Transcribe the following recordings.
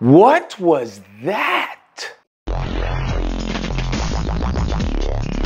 What was that?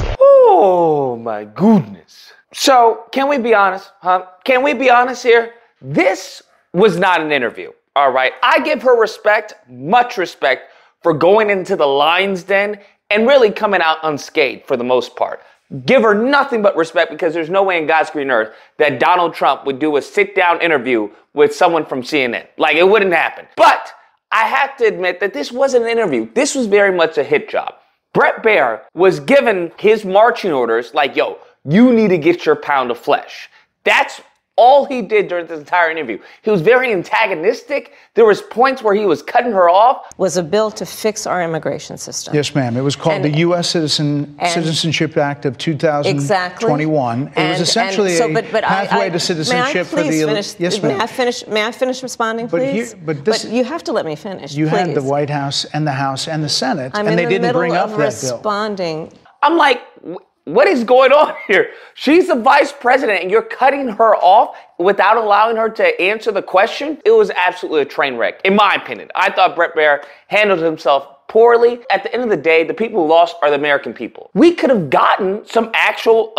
Oh my goodness. So, can we be honest, huh? Can we be honest here? This was not an interview, all right? I give her respect, much respect, for going into the lion's den and really coming out unscathed for the most part. Give her nothing but respect, because there's no way in God's green earth that Donald Trump would do a sit-down interview with someone from CNN. Like, it wouldn't happen. But I have to admit that this wasn't an interview. This was very much a hit job. Bret Baier was given his marching orders like, yo, you need to get your pound of flesh. That's all he did during this entire interview. He was very antagonistic. There was points where he was cutting her off. Was a bill to fix our immigration system. Yes, ma'am. It was called the U.S. Citizenship Act of 2021. Exactly. It was essentially a pathway to citizenship for the... Yes, ma'am. May I finish responding, please? But you have to let me finish, You please. had the White House and the House and the Senate, I'm and they didn't bring up that bill. responding. I'm like, what is going on here? She's the vice president and you're cutting her off without allowing her to answer the question? It was absolutely a train wreck, in my opinion. I thought Bret Baier handled himself poorly. At the end of the day, the people who lost are the American people. We could have gotten some actual,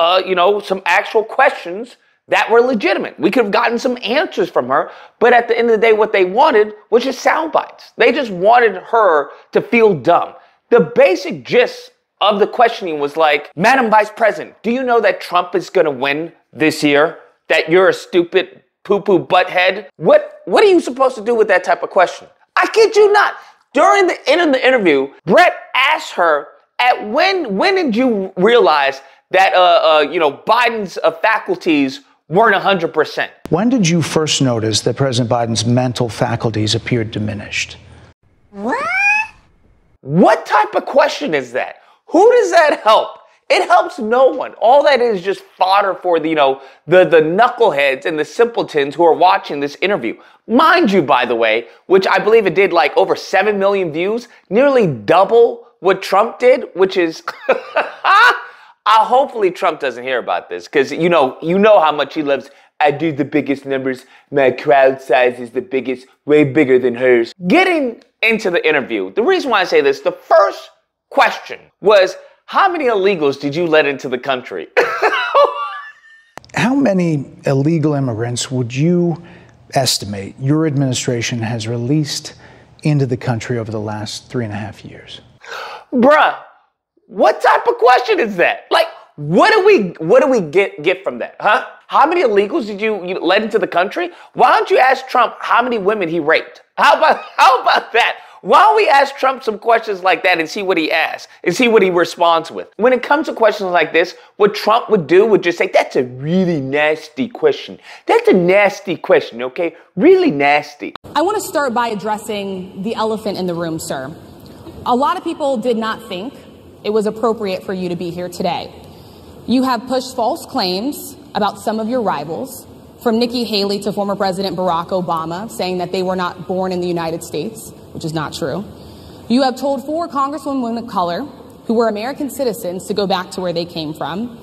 some actual questions that were legitimate. We could have gotten some answers from her, but at the end of the day, what they wanted was just sound bites. They just wanted her to feel dumb. The basic gist of the questioning was like, Madam Vice President, do you know that Trump is gonna win this year? That you're a stupid poo-poo butthead? What are you supposed to do with that type of question? I kid you not. During the end of the interview, Bret asked her, when did you realize that, Biden's faculties weren't 100%? When did you first notice that President Biden's mental faculties appeared diminished? What type of question is that? Who does that help? It helps no one. All that is just fodder for the knuckleheads and the simpletons who are watching this interview. Mind you, by the way, which I believe it did like over 7 million views, nearly double what Trump did, which is, hopefully Trump doesn't hear about this, because you know how much he loves, I do the biggest numbers, my crowd size is the biggest, way bigger than hers. Getting into the interview, the reason why I say this, the first question was, how many illegals did you let into the country? How many illegal immigrants would you estimate your administration has released into the country over the last 3.5 years? Bruh, what type of question is that? Like, what do we get from that, huh? How many illegals did you let into the country? Why don't you ask Trump how many women he raped? How about that? Why don't we ask Trump some questions like that and see what he asks and see what he responds with? When it comes to questions like this, what Trump would do would just say, that's a really nasty question. That's a nasty question, okay? Really nasty. I want to start by addressing the elephant in the room, sir. A lot of people did not think it was appropriate for you to be here today. You have pushed false claims about some of your rivals, from Nikki Haley to former President Barack Obama, saying that they were not born in the United States, which is not true. You have told 4 congresswomen of color who were American citizens to go back to where they came from.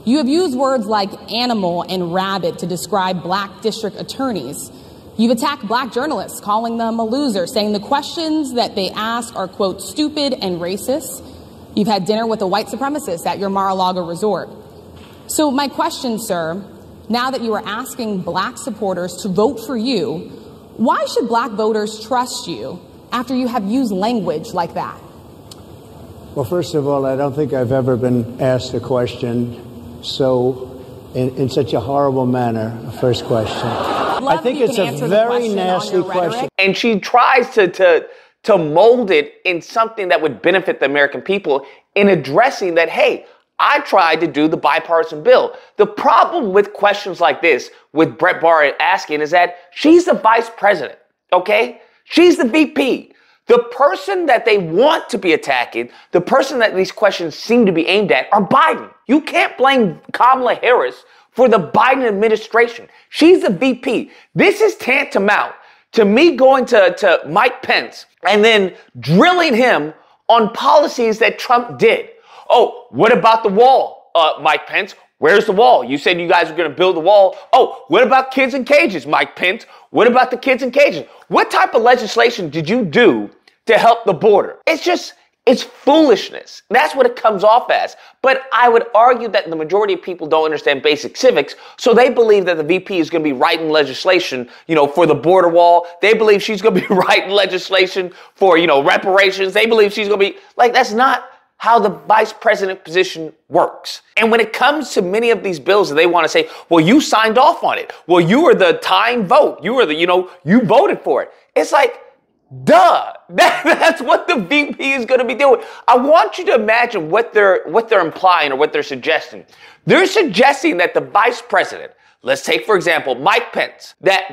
You have used words like animal and rabid to describe black district attorneys. You've attacked black journalists, calling them a loser, saying the questions that they ask are, quote, stupid and racist. You've had dinner with a white supremacist at your Mar-a-Lago resort. So my question, sir, now that you are asking black supporters to vote for you, why should black voters trust you after you have used language like that? Well, first of all, I don't think I've ever been asked a question in such a horrible manner. First question. I think it's a very nasty question. And she tries to mold it in something that would benefit the American people in addressing that, hey, I tried to do the bipartisan bill. The problem with questions like this, with Bret Baier asking, is that she's the vice president, okay? She's the VP. The person that they want to be attacking, the person that these questions seem to be aimed at, are Biden. You can't blame Kamala Harris for the Biden administration. She's the VP. This is tantamount to me going to Mike Pence and then drilling him on policies that Trump did. Oh, what about the wall, Mike Pence? Where's the wall? You said you guys were going to build the wall. Oh, what about kids in cages, Mike Pence? What about the kids in cages? What type of legislation did you do to help the border? It's foolishness. That's what it comes off as. But I would argue that the majority of people don't understand basic civics, so they believe that the VP is going to be writing legislation, for the border wall. They believe she's going to be writing legislation for, reparations. They believe she's going to be that's not how the vice president position works. And when it comes to many of these bills, they want to say, well, you signed off on it. Well, you were the tying vote. You were you voted for it. It's like, duh. That's what the VP is going to be doing. I want you to imagine what they're implying or what they're suggesting. They're suggesting that the vice president, let's take, for example, Mike Pence, that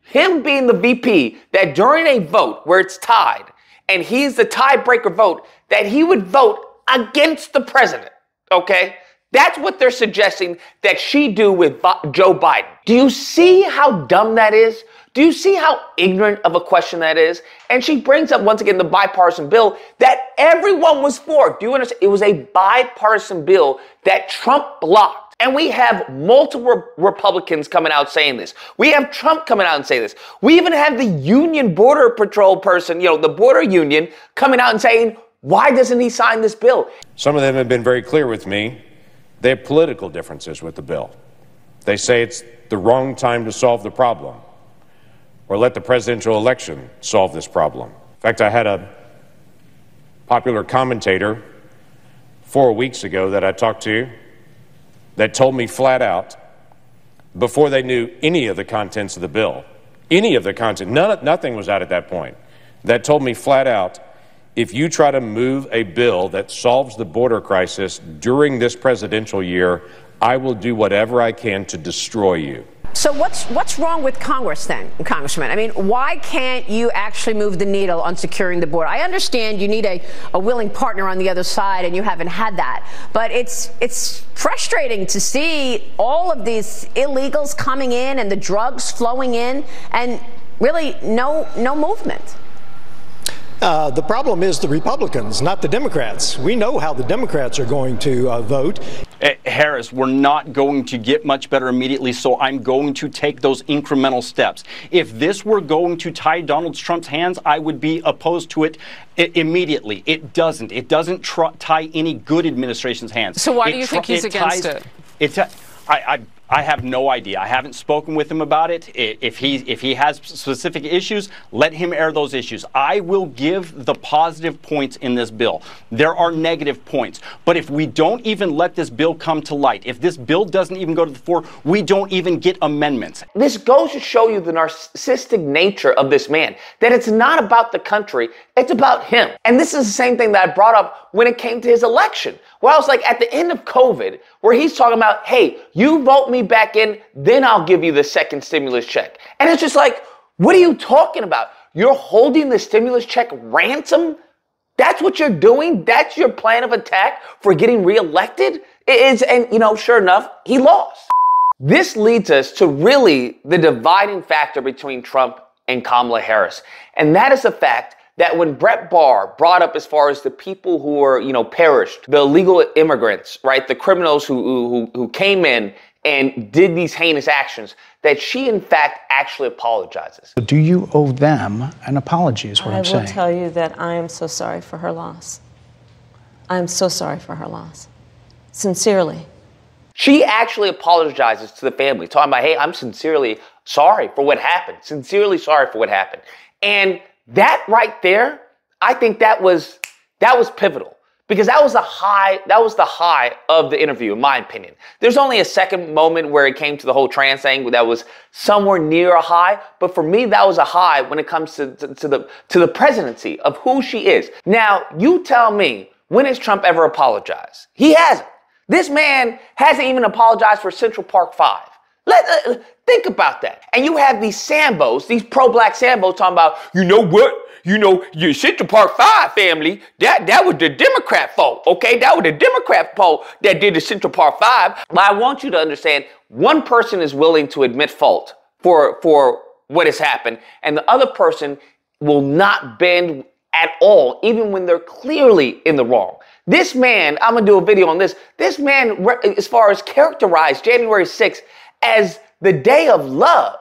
him being the VP, that during a vote where it's tied, and he's the tiebreaker vote, that he would vote against the president, okay? That's what they're suggesting that she do with Joe Biden. Do you see how dumb that is? Do you see how ignorant of a question that is? And she brings up, once again, the bipartisan bill that everyone was for. Do you understand? It was a bipartisan bill that Trump blocked. And we have multiple Republicans coming out saying this. We have Trump coming out and saying this. We even have the Union Border Patrol person, the border union, coming out and saying, why doesn't he sign this bill? Some of them have been very clear with me. They have political differences with the bill. They say it's the wrong time to solve the problem, or let the presidential election solve this problem. In fact, I had a popular commentator 4 weeks ago that I talked to that told me flat out, before they knew any of the contents of the bill, nothing was out at that point, that told me flat out, if you try to move a bill that solves the border crisis during this presidential year, I will do whatever I can to destroy you. So what's wrong with Congress then, Congressman? I mean, why can't you actually move the needle on securing the border? I understand you need a willing partner on the other side, and you haven't had that. But it's frustrating to see all of these illegals coming in and the drugs flowing in, and really no movement. The problem is the Republicans, not the Democrats. We know how the Democrats are going to vote. Harris, we're not going to get much better immediately, so I'm going to take those incremental steps. If this were going to tie Donald Trump's hands, I would be opposed to it immediately. It doesn't. It doesn't tie any good administration's hands. So why do you think he's against it? I have no idea. I haven't spoken with him about it. If he has specific issues, let him air those issues. I will give the positive points in this bill. There are negative points. But if we don't even let this bill come to light, if this bill doesn't even go to the fore, we don't even get amendments. This goes to show you the narcissistic nature of this man, that it's not about the country, it's about him. And this is the same thing that I brought up when it came to his election, where I was like, at the end of COVID, where he's talking about, hey, you vote me back in, then I'll give you the second stimulus check. And it's just like, what are you talking about? You're holding the stimulus check ransom? That's what you're doing? That's your plan of attack for getting reelected? It is, and sure enough, he lost. This leads us to really the dividing factor between Trump and Kamala Harris. And that is the fact that when Bret Baier brought up as far as the people who were, perished, the illegal immigrants, right, the criminals who came in and did these heinous actions, that she, in fact, actually apologizes. Do you owe them an apology is what I'm saying? I will tell you that I am so sorry for her loss. I am so sorry for her loss. Sincerely. She actually apologizes to the family, talking about, hey, I'm sincerely sorry for what happened. Sincerely sorry for what happened. And that right there, I think that was pivotal, because that was the high of the interview, in my opinion. There's only a second moment where it came to the whole trans thing that was somewhere near a high, but for me, that was a high when it comes to the presidency of who she is. Now, you tell me, when has Trump ever apologized? He hasn't. This man hasn't even apologized for Central Park 5. Think about that. And you have these Sambos, these pro-black Sambos talking about, you know what? Your Central Park 5 family, that was the Democrat fault, okay? That was the Democrat fault that did the Central Park 5. But I want you to understand, one person is willing to admit fault for what has happened, and the other person will not bend at all, even when they're clearly in the wrong. This man, I'm going to do a video on this. This man, as far as characterized January 6th as the day of love.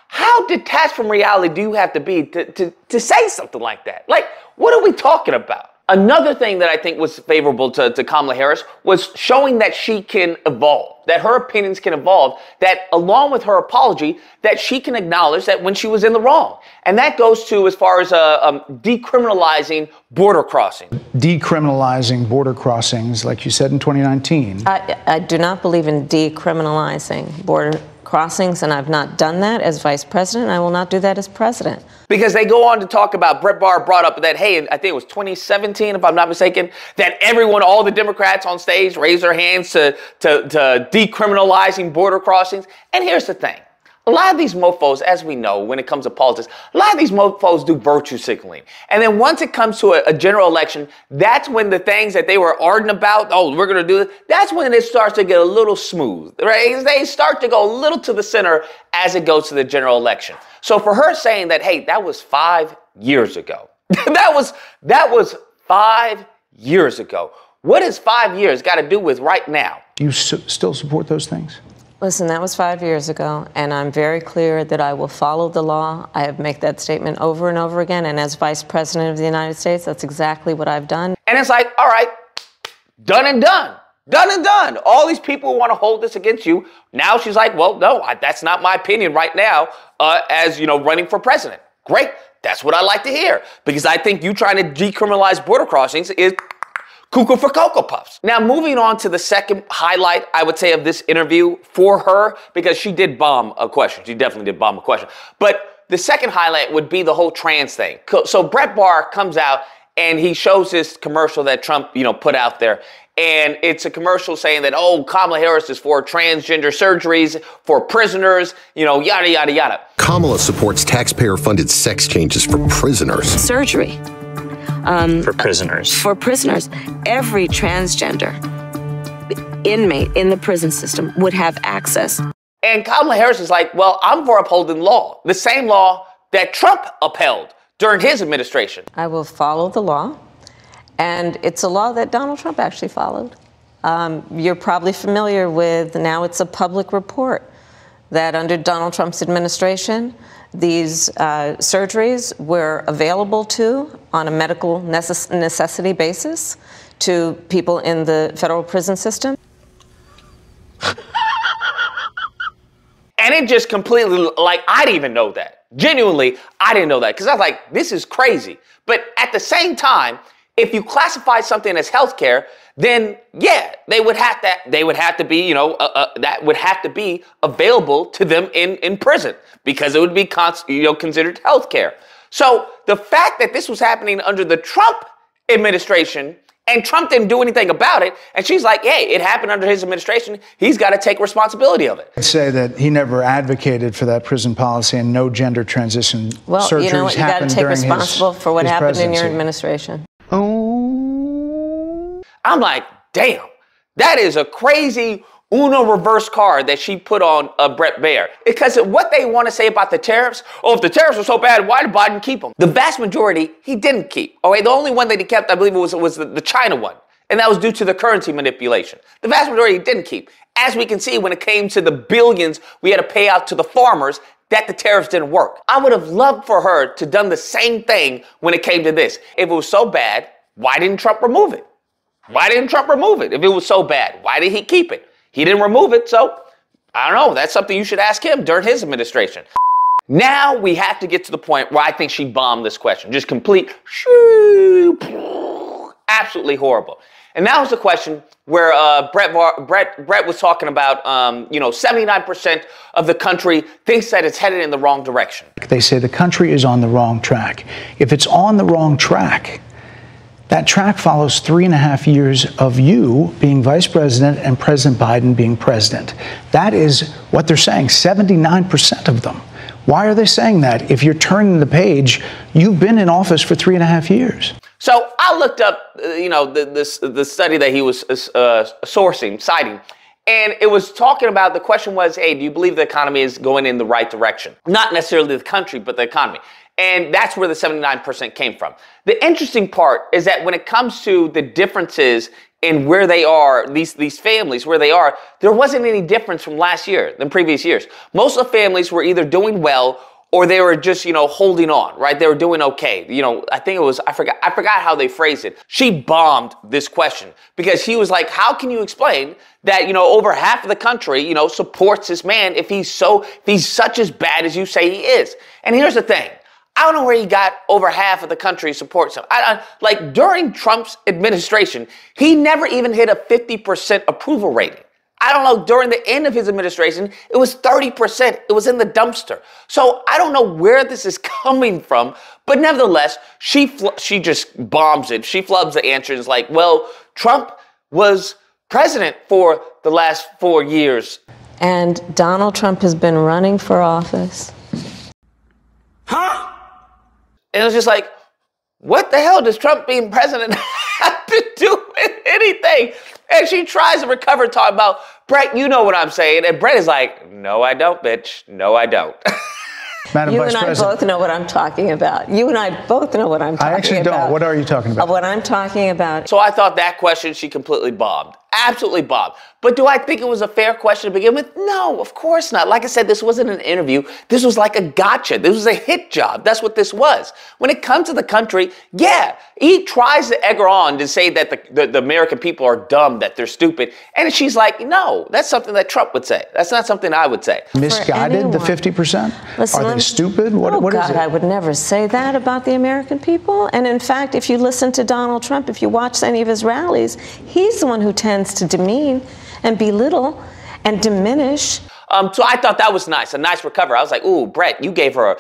How detached from reality do you have to be to say something like that? Like, what are we talking about? Another thing that I think was favorable to Kamala Harris was showing that she can evolve, that her opinions can evolve, that along with her apology, that she can acknowledge that when she was in the wrong. And that goes to as far as decriminalizing border crossing. Decriminalizing border crossings, like you said in 2019. I do not believe in decriminalizing border crossings, and I've not done that as vice president. I will not do that as president. Because they go on to talk about, Bret Baier brought up that, hey, I think it was 2017, if I'm not mistaken, that everyone, all the Democrats on stage raised their hands to decriminalizing border crossings. And here's the thing. A lot of these mofos, as we know, when it comes to politics, a lot of these mofos do virtue signaling. And then once it comes to a general election, that's when the things that they were ardent about, oh, we're going to do this, that's when it starts to get a little smooth, right? They start to go a little to the center as it goes to the general election. So for her saying that, hey, that was 5 years ago. that was 5 years ago. What has 5 years got to do with right now? Do you still support those things? Listen, that was 5 years ago, and I'm very clear that I will follow the law. I have made that statement over and over again, and as Vice President of the United States, that's exactly what I've done. And it's like, all right, done and done. Done and done. All these people want to hold this against you. Now she's like, well, no, that's not my opinion right now as, you know, running for president. Great. That's what I like to hear, because I think you trying to decriminalize border crossings is cuckoo for Cocoa Puffs. Now, moving on to the second highlight, I would say, of this interview for her, because she did bomb a question. She definitely did bomb a question. But the second highlight would be the whole trans thing. So Bret Baier comes out and he shows this commercial that Trump, you know, put out there. And it's a commercial saying that, oh, Kamala Harris is for transgender surgeries, for prisoners, you know, yada, yada, yada. Kamala supports taxpayer-funded sex changes for prisoners. Surgery. For prisoners. For prisoners. Every transgender inmate in the prison system would have access. And Kamala Harris is like, well, I'm for upholding law, the same law that Trump upheld during his administration. I will follow the law, and it's a law that Donald Trump actually followed. You're probably familiar with, now it's a public report, that under Donald Trump's administration, these surgeries were available on a medical necessity basis to people in the federal prison system. And it just completely, like, I didn't even know that. Genuinely, I didn't know that, because I was like, this is crazy. But at the same time, if you classify something as healthcare, then yeah, they would have to be, you know, that would have to be available to them in prison, because it would be considered healthcare. So the fact that this was happening under the Trump administration and Trump didn't do anything about it, and she's like, hey, it happened under his administration, he's got to take responsibility of it. I'd say that he never advocated for that prison policy, and no gender transition surgeries happened during his presidency. Well, you know what, you got to take responsible for what happened in your administration. I'm like, damn, that is a crazy Uno reverse card that she put on Bret Baier. Because what they want to say about the tariffs, oh, if the tariffs were so bad, why did Biden keep them? The vast majority, he didn't keep. Okay, the only one that he kept, I believe, was the China one. And that was due to the currency manipulation. The vast majority he didn't keep. As we can see, when it came to the billions we had to pay out to the farmers, that the tariffs didn't work. I would have loved for her to done the same thing when it came to this. If it was so bad, why didn't Trump remove it? Why didn't Trump remove it? If it was so bad, why did he keep it? He didn't remove it, so I don't know. That's something you should ask him during his administration. Now we have to get to the point where I think she bombed this question. Just complete, absolutely horrible. And that was the question where Bret was talking about, 79% of the country thinks that it's headed in the wrong direction. They say the country is on the wrong track. If it's on the wrong track, that track follows 3.5 years of you being vice president and President Biden being president. That is what they're saying, 79% of them. Why are they saying that? If you're turning the page, you've been in office for 3.5 years. So I looked up, the study that he was citing, and it was talking about, the question was, hey, do you believe the economy is going in the right direction? Not necessarily the country, but the economy. And that's where the 79% came from. The interesting part is that when it comes to the differences in where they are, these families, where they are, there wasn't any difference from last year than previous years. Most of the families were either doing well or they were just, holding on, right? They were doing okay. I think it was, I forgot how they phrased it. She bombed this question because he was like, how can you explain that, over half of the country, supports this man if he's such as bad as you say he is? And here's the thing. I don't know where he got over half of the country supports him. Like during Trump's administration, he never even hit a 50% approval rating. I don't know, during the end of his administration, it was 30%. It was in the dumpster. So I don't know where this is coming from, but nevertheless, she just bombs it. She flubs the answer and is like, well, Trump was president for the last 4 years. And Donald Trump has been running for office. Huh? And it was just like, what the hell does Trump being president have to do with anything? And she tries to recover, talking about, Bret, you know what I'm saying. And Bret is like, no, I don't, bitch. No, I don't. Madam Vice President. You and I both know what I'm talking about. You and I both know what I'm talking about. I actually don't. What are you talking about? What I'm talking about. So I thought that question, she completely bombed. Absolutely bombed. But do I think it was a fair question to begin with? No, of course not. Like I said, this wasn't an interview. This was like a gotcha. This was a hit job. That's what this was. When it comes to the country, yeah, he tries to egg her on to say that the American people are dumb, that they're stupid. And she's like, no, that's something that Trump would say. That's not something I would say. Misguided, the 50%? Listen, are they stupid? What is it? I would never say that about the American people. And in fact, if you listen to Donald Trump, if you watch any of his rallies, he's the one who tends to demean and belittle and diminish. So I thought that was nice, a nice recovery. I was like, ooh, Bret, you gave her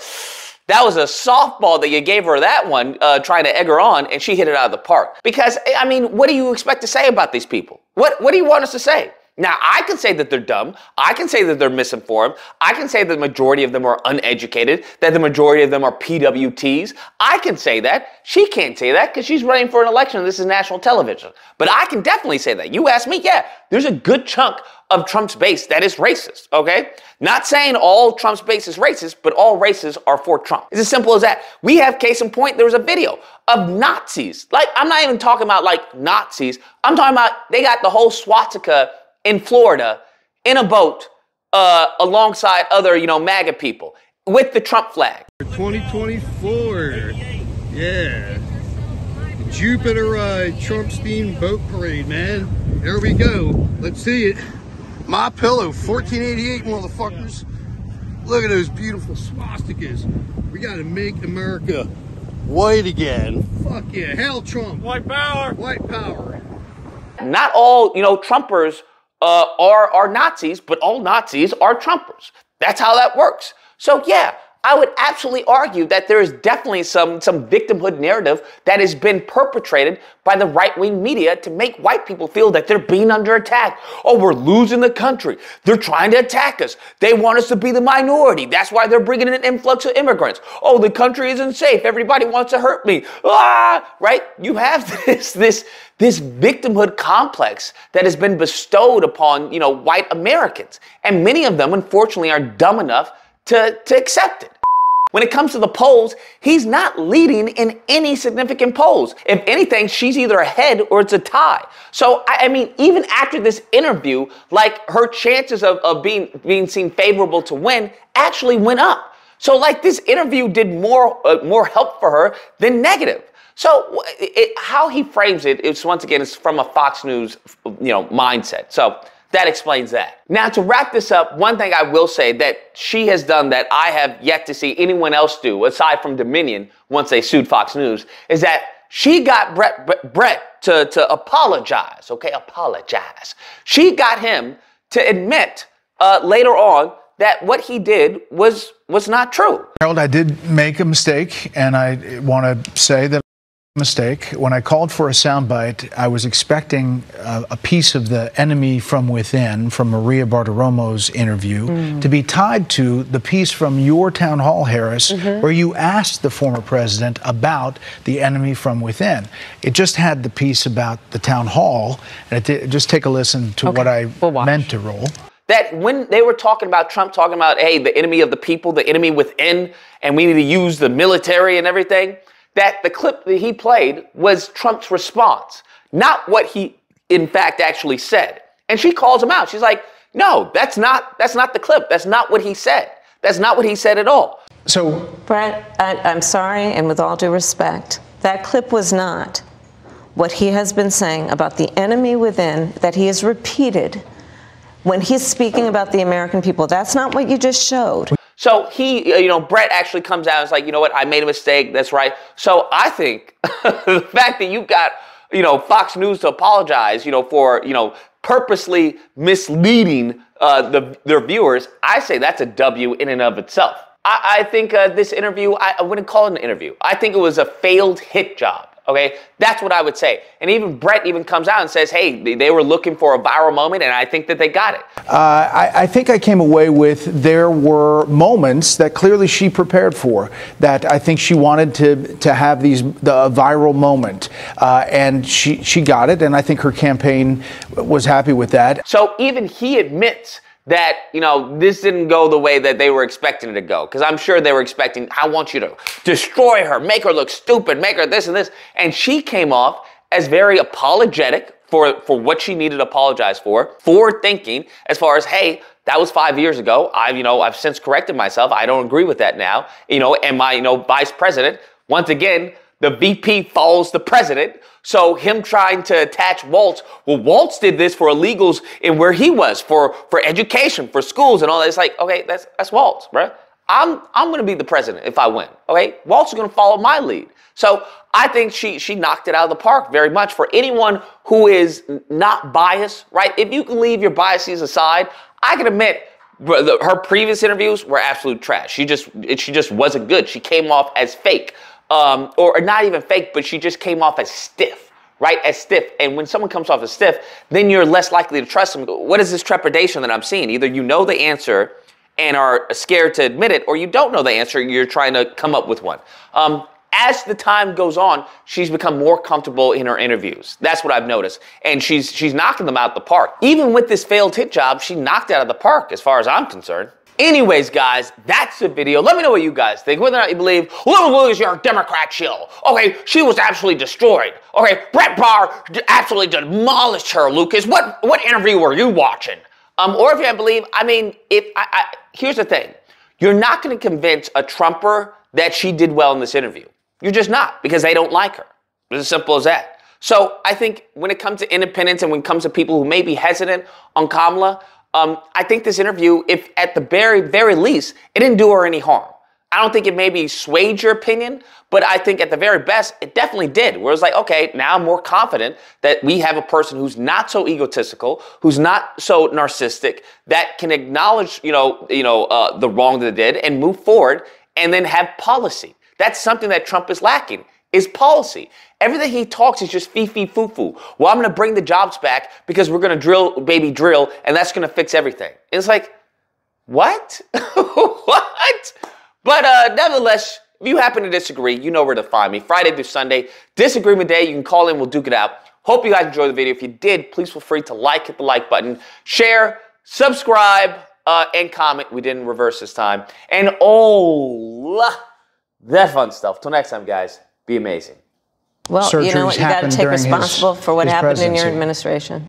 that was a softball that you gave her that one, trying to egg her on, and she hit it out of the park. Because, I mean, what do you expect to say about these people? What do you want us to say? Now, I can say that they're dumb. I can say that they're misinformed. I can say that the majority of them are uneducated, that the majority of them are PWTs. I can say that. She can't say that because she's running for an election and this is national television. But I can definitely say that. You ask me, yeah, there's a good chunk of Trump's base that is racist, okay? Not saying all Trump's base is racist, but all races are for Trump. It's as simple as that. We have case in point, there was a video of Nazis. Like, I'm not even talking about like Nazis. I'm talking about they got the whole swastika in Florida in a boat alongside other, MAGA people with the Trump flag. 2024, yeah. Jupiter Trump-themed boat parade, man. There we go. Let's see it. My Pillow, 1488, motherfuckers. Look at those beautiful swastikas. We gotta make America white again. Fuck yeah, hail Trump. White power. White power. Not all, Trumpers are Nazis, but all Nazis are Trumpers. That's how that works. So yeah, I would absolutely argue that there is definitely some victimhood narrative that has been perpetrated by the right-wing media to make white people feel that they're being under attack. Oh, we're losing the country. They're trying to attack us. They want us to be the minority. That's why they're bringing in an influx of immigrants. Oh, the country isn't safe. Everybody wants to hurt me. Right? You have this victimhood complex that has been bestowed upon, white Americans. And many of them, unfortunately, are dumb enough to accept it. When it comes to the polls, he's not leading in any significant polls. If anything, she's either ahead or it's a tie. So, I mean, even after this interview, like her chances of being seen favorable to win actually went up. So, like, this interview did more help for her than negative. So, how he frames it is, once again, it's from a Fox News, mindset. So, that explains that. Now, to wrap this up, one thing I will say that she has done that I have yet to see anyone else do, aside from Dominion, once they sued Fox News, is that she got Bret to apologize, okay? Apologize. She got him to admit later on that what he did was not true. Harold, I did make a mistake, and I want to say that mistake. When I called for a soundbite, I was expecting a piece of the enemy from within, from Maria Bartiromo's interview, to be tied to the piece from your town hall, Harris, where you asked the former president about the enemy from within. It just had the piece about the town hall, and just take a listen to what I meant to roll. that when they were talking about Trump, talking about, hey, the enemy of the people, the enemy within, and we need to use the military and everything, that the clip that he played was Trump's response, not what he, in fact, actually said. And she calls him out. She's like, no, that's not the clip. That's not what he said. That's not what he said at all. So, Bret, I'm sorry, and with all due respect, that clip was not what he has been saying about the enemy within that he has repeated when he's speaking about the American people. That's not what you just showed. So he, Bret actually comes out and is like, you know what, I made a mistake. That's right. So I think the fact that you've got, Fox News to apologize, for, purposely misleading their viewers, I say that's a W in and of itself. I think this interview, I wouldn't call it an interview. I think it was a failed hit job. Okay, that's what I would say. And even Bret even comes out and says, hey, they were looking for a viral moment, and I think that they got it. I think I came away with there were moments that clearly she prepared for, that I think she wanted to have the viral moment, and she got it, and I think her campaign was happy with that. So even he admits that, this didn't go the way that they were expecting it to go. Because I'm sure they were expecting, I want you to destroy her, make her look stupid, make her this and this. And she came off as very apologetic for what she needed to apologize for, forward thinking as far as, hey, that was 5 years ago. I've since corrected myself. I don't agree with that now. And my, vice president, once again, the VP follows the president. So him trying to attach Waltz, well, Waltz did this for illegals in where he was, for education, for schools and all that. It's like, okay, that's Waltz, bro. I'm going to be the president if I win. Okay, Waltz is going to follow my lead. So I think she knocked it out of the park very much. For anyone who is not biased, right? If you can leave your biases aside, I can admit her previous interviews were absolute trash. She just wasn't good. She came off as fake. Or not even fake, but she just came off as stiff, right? As stiff. And when someone comes off as stiff, then you're less likely to trust them. What is this trepidation that I'm seeing? Either you know the answer and are scared to admit it, or you don't know the answer, you're trying to come up with one. As the time goes on, she's become more comfortable in her interviews. That's what I've noticed. And she's knocking them out of the park. Even with this failed hit job, she knocked it out of the park as far as I'm concerned. Anyways, guys, that's the video. Let me know what you guys think. Whether or not you believe Little Lou's your Democrat shill. Okay, she was absolutely destroyed. Okay, Bret Baier absolutely demolished her, Lucas. What interview were you watching? Or if you don't believe, here's the thing. You're not going to convince a Trumper that she did well in this interview. You're just not, because they don't like her. It's as simple as that. So I think when it comes to independents and when it comes to people who may be hesitant on Kamala, I think this interview, if at the very, very least, it didn't do her any harm. I don't think it maybe swayed your opinion, but I think at the very best, it definitely did. Where it's like, okay, now I'm more confident that we have a person who's not so egotistical, who's not so narcissistic, that can acknowledge, the wrong that they did and move forward and then have policy. That's something that Trump is lacking, is policy. Everything he talks is just fee-fee-foo-foo. Well, I'm going to bring the jobs back because we're going to drill, and that's going to fix everything. It's like, what? What? But nevertheless, if you happen to disagree, you know where to find me. Friday through Sunday, disagreement day. You can call in. We'll duke it out. Hope you guys enjoyed the video. If you did, please feel free to hit the like button, share, subscribe, and comment. We didn't reverse this time. And all that fun stuff. Till next time, guys, be amazing. Well, you know what? You got to take responsibility for what happened in your administration.